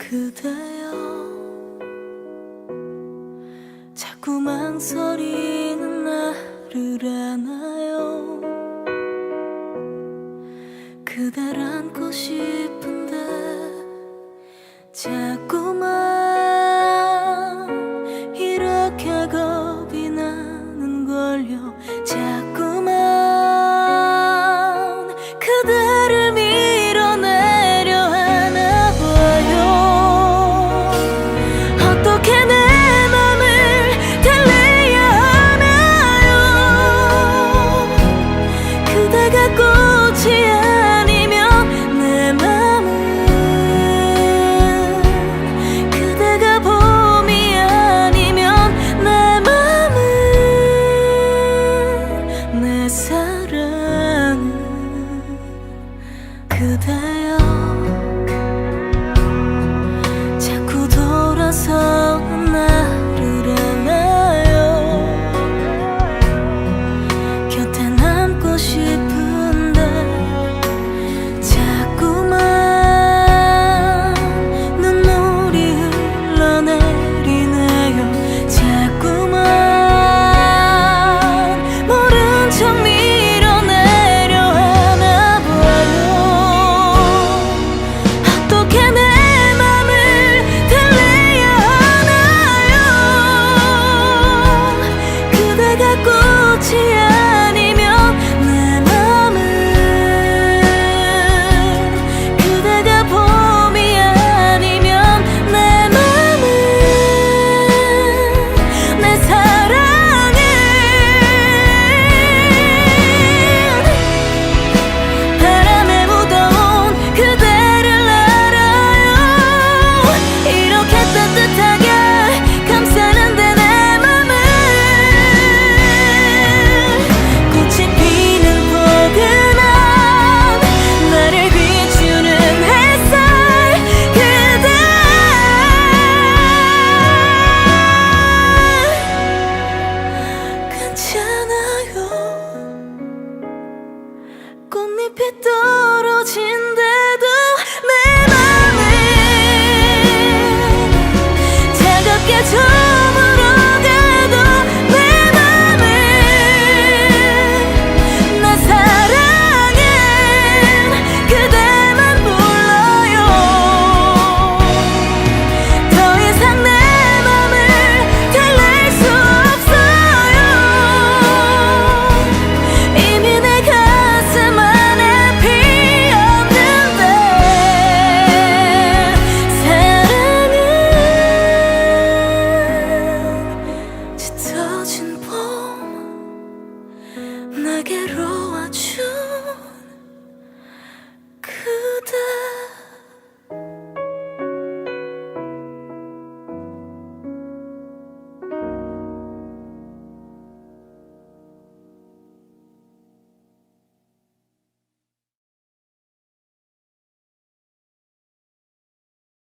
그대여 자꾸 망설이는 나를 안아요. 그댈 안고 싶은데 자꾸만 이렇게 겁이 나는걸요. 자꾸만 그대를 밀어내려 하나 봐요. 어떻게 내 맘을 달래야 하나요. 그대가 꽃이 아니면 내 맘은 그대가 봄이 아니면 내 맘은 내 사랑은 그대여 자꾸 돌아서 나를 안아요. 곁에 남고 싶은데 자꾸만 눈물이 흘러내리네요. 자꾸만 모른 척 밀어내려 하나 봐요. 어떻게 내 맘을 달래야 하나요. 그대가 꽃이 아니면 내 맘은 그대가 봄이 아니면 내 맘은 내 사랑은 바람에 묻어온 그대를 알아요. 이렇게 따뜻하게 감싸는데 내 맘은 꽃이 피는 포근한 나를 비추는 햇살 그대 괜찮아요. 꽃잎이 떨어진대도 내 맘은 차갑게 저물어가도 내 맘은 나 사랑은 그대만 불러요. 더 이상 내 맘을 달랠 수 없어요. 이미 내 가슴 안에 피었는데 사랑은 짙어진 봄 날개로